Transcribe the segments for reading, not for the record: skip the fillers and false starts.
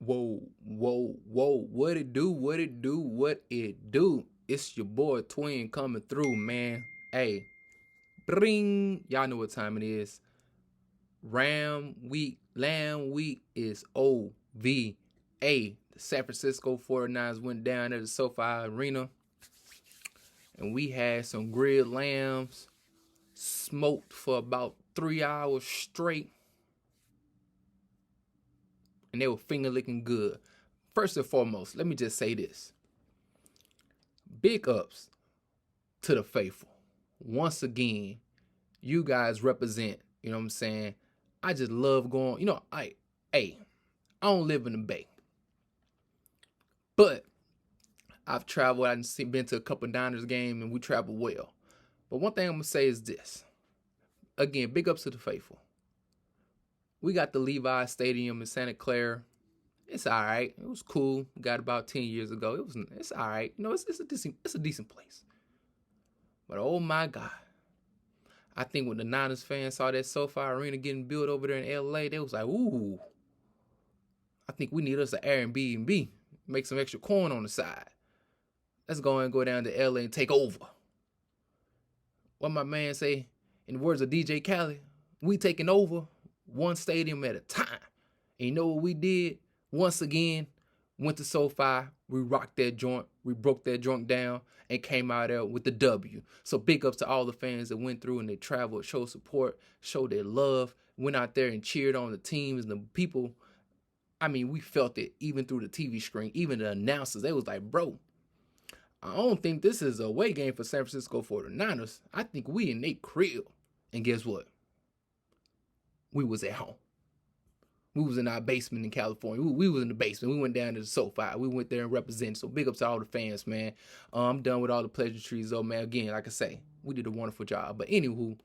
Whoa, whoa, whoa. What it do? What it do? What it do? It's your boy Twin coming through, man. Hey, bring. Y'all know what time it is. Lamb week is OVA. The San Francisco 49ers went down at the SoFi Arena, and we had some grilled lambs smoked for about 3 hours straight, and they were finger licking good. First and foremost, let me just say this. Big ups to the faithful. Once again, you guys represent, you know what I'm saying? I just love going, I don't live in the Bay. But I've traveled, I've been to a couple of Niners games, and we travel well. But one thing I'm going to say is this. Again, big ups to the faithful. We got the SoFiStadium in Santa Clara. It's all right. It was cool. Got about 10 years ago. It's all right. It's a decent place. But oh my God. I think when the Niners fans saw that SoFi Arena getting built over there in LA, they was like, ooh, I think we need us an Airbnb. Make some extra coin on the side. Let's go down to LA and take over. What my man say, in the words of DJ Khaled, we taking over one stadium at a time. And you know what we did? Once again, went to SoFi, we rocked that joint, we broke that joint down, and came out there with the W. So big ups to all the fans that went through and they traveled, showed support, showed their love, went out there and cheered on the teams and the people. I mean, we felt it even through the TV screen, even the announcers. They was like, bro, I don't think this is a away game for San Francisco 49ers. I think we in their crib. And guess what? We was at home. We was in our basement in California. We was in the basement. We went down to the SoFi. We went there and represented. So big up to all the fans, man. I'm done with all the pleasantries, though, man. Again, like I say, we did a wonderful job. But anywho,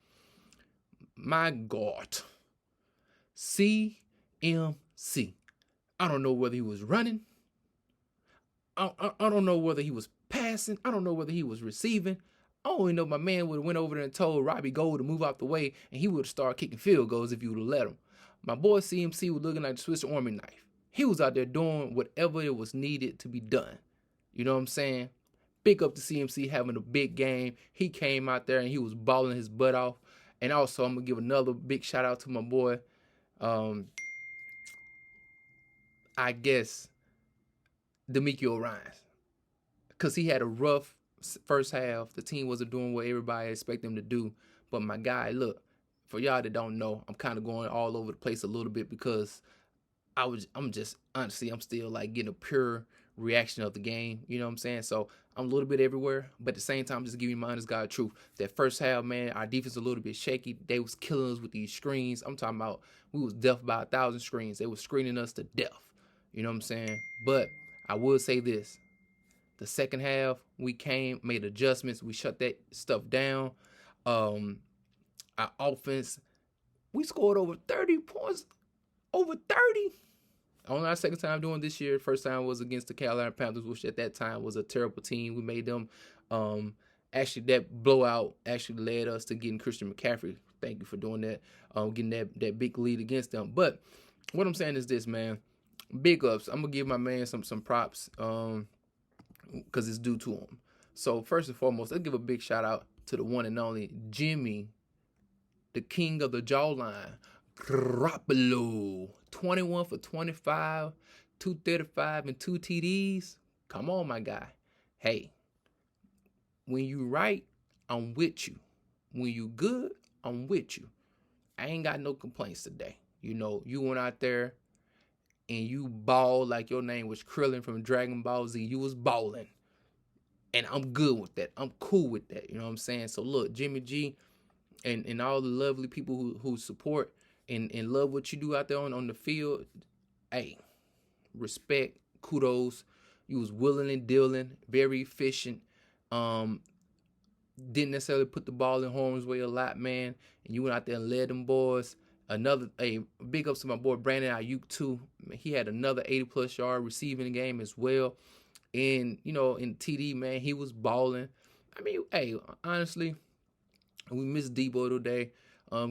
my God. CMC. I don't know whether he was running. I don't know whether he was passing. I don't know whether he was receiving. I only know my man would have went over there and told Robbie Gold to move out the way, and he would have started kicking field goals if you would have let him. My boy CMC was looking like the Swiss Army knife. He was out there doing whatever it was needed to be done. You know what I'm saying? Big up to CMC having a big game. He came out there and he was balling his butt off. And also, I'm going to give another big shout out to my boy, I guess, D'Amico Ryans. Because he had a rough first half. The team wasn't doing what everybody expected them to do. But my guy, look, for y'all that don't know, I'm kind of going all over the place a little bit because I'm still like getting a pure reaction of the game. You know what I'm saying? So I'm a little bit everywhere, but at the same time, just giving you my honest God truth. That first half, man, our defense was a little bit shaky. They was killing us with these screens. I'm talking about we was deaf by 1,000 screens. They was screening us to death. You know what I'm saying? But I will say this. The second half, we made adjustments. We shut that stuff down. Our offense, we scored over 30 points. Over 30. Only our second time doing this year. First time was against the Carolina Panthers, which at that time was a terrible team. We made them. Actually, that blowout actually led us to getting Christian McCaffrey. Thank you for doing that. Getting that big lead against them. But what I'm saying is this, man. Big ups. I'm going to give my man some props because it's due to him. So first and foremost, let's give a big shout out to the one and only Jimmy, the king of the jawline, Garoppolo. 21 for 25, 235, and 2 TDs. Come on, my guy. Hey, when you right, I'm with you. When you good, I'm with you. I ain't got no complaints today. You know, you went out there and you balled like your name was Krillin from Dragon Ball Z. You was balling. And I'm good with that. I'm cool with that. You know what I'm saying? So look, Jimmy G and all the lovely people who support and love what you do out there on the field, hey, respect, kudos. You was willing and dealing, very efficient. Didn't necessarily put the ball in harm's way a lot, man. And you went out there and led them boys. Big ups to my boy Brandon Ayuk too. He had another 80+ yard receiving game as well. And in TD, man, he was balling. I mean, hey, honestly, we missed Debo today.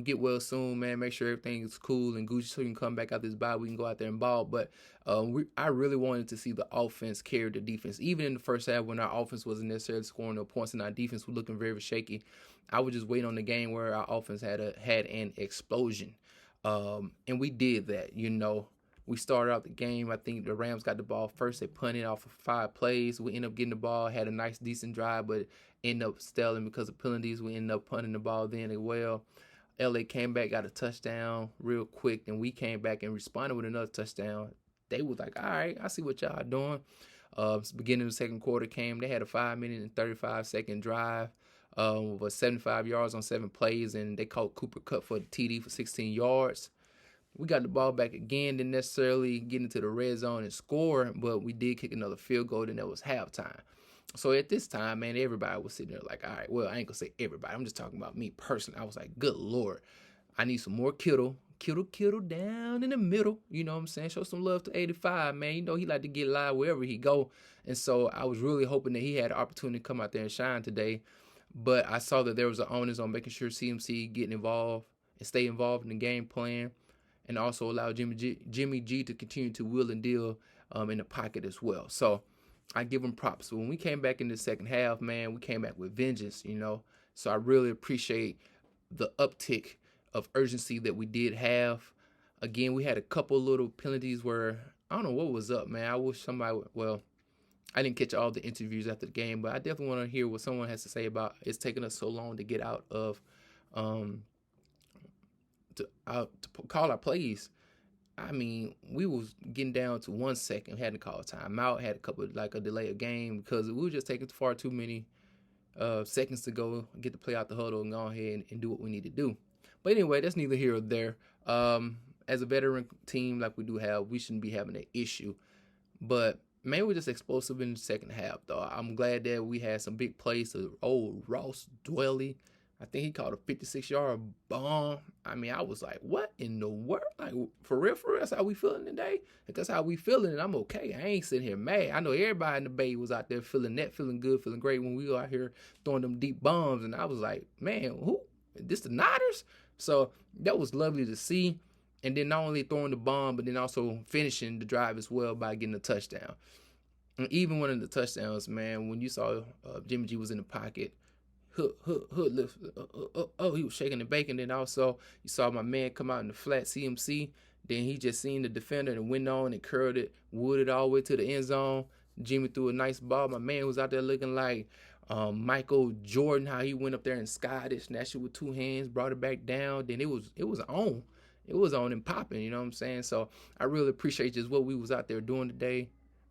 Get well soon, man. Make sure everything is cool and Gucci so you can come back out this bye. We can go out there and ball. But I really wanted to see the offense carry the defense. Even in the first half when our offense wasn't necessarily scoring no points and our defense was looking very shaky, I was just waiting on the game where our offense had an explosion. And we did that, you know. We started out the game. I think the Rams got the ball first. They punted off of 5 plays. We ended up getting the ball, had a nice, decent drive, but ended up stalling because of penalties. We ended up punting the ball then as well. LA came back, got a touchdown real quick, and we came back and responded with another touchdown. They was like, all right, I see what y'all doing. Beginning of the second quarter came. They had a 5-minute and 35-second drive with 75 yards on 7 plays, and they called Cooper Kupp for the TD for 16 yards. We got the ball back again, didn't necessarily get into the red zone and score, but we did kick another field goal, and that was halftime. So at this time, man, everybody was sitting there like, all right, well, I ain't going to say everybody. I'm just talking about me personally. I was like, good Lord, I need some more Kittle. Kittle down in the middle. You know what I'm saying? Show some love to 85, man. You know he like to get live wherever he go. And so I was really hoping that he had an opportunity to come out there and shine today. But I saw that there was an onus on making sure CMC getting involved and stay involved in the game plan, and also allow Jimmy G to continue to wheel and deal in the pocket as well. So I give him props. So when we came back in the second half, man, we came back with vengeance, you know. So I really appreciate the uptick of urgency that we did have. Again, we had a couple little penalties where I don't know what was up, man. I wish somebody I didn't catch all the interviews after the game, but I definitely want to hear what someone has to say about it's taking us so long to get out of to call our plays. I mean, we was getting down to 1 second, had to call a timeout, had a couple like a delay of game because we were just taking far too many seconds to go get the play out the huddle and go ahead and do what we need to do. But anyway, that's neither here or there. As a veteran team like we do have, we shouldn't be having an issue. But man, we're just explosive in the second half, though. I'm glad that we had some big plays to old Ross Dwelly. I think he caught a 56-yard bomb. I mean, I was like, what in the world? Like, for real, that's how we feeling today? If that's how we feeling, and I'm okay. I ain't sitting here mad. I know everybody in the Bay was out there feeling that, feeling good, feeling great when we were out here throwing them deep bombs. And I was like, man, who? This the Niners? So that was lovely to see. And then not only throwing the bomb, but then also finishing the drive as well by getting a touchdown. And even one of the touchdowns, man, when you saw Jimmy G was in the pocket, hood lift. He was shaking and baking. Then also you saw my man come out in the flat CMC. Then he just seen the defender and went on and curled it, wooded all the way to the end zone. Jimmy threw a nice ball. My man was out there looking like Michael Jordan, how he went up there and skied it, snatched it with 2 hands, brought it back down. Then it was on. It was on and popping, you know what I'm saying? So I really appreciate just what we was out there doing today.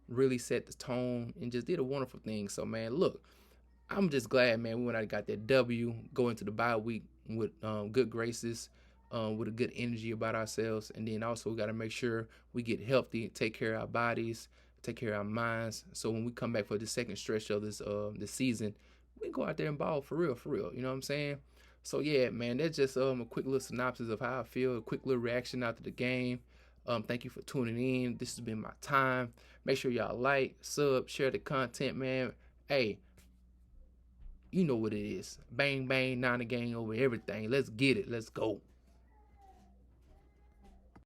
Really set the tone and just did a wonderful thing. So, man, look, I'm just glad, man, we went out and got that W, go into the bye week with good graces, with a good energy about ourselves. And then also we got to make sure we get healthy, take care of our bodies, take care of our minds. So when we come back for the second stretch of this season, we can go out there and ball for real, you know what I'm saying? So, yeah, man, that's just a quick little synopsis of how I feel, a quick little reaction after the game. Thank you for tuning in. This has been my time. Make sure y'all like, sub, share the content, man. Hey, you know what it is. Bang, bang, Niner gang over everything. Let's get it. Let's go.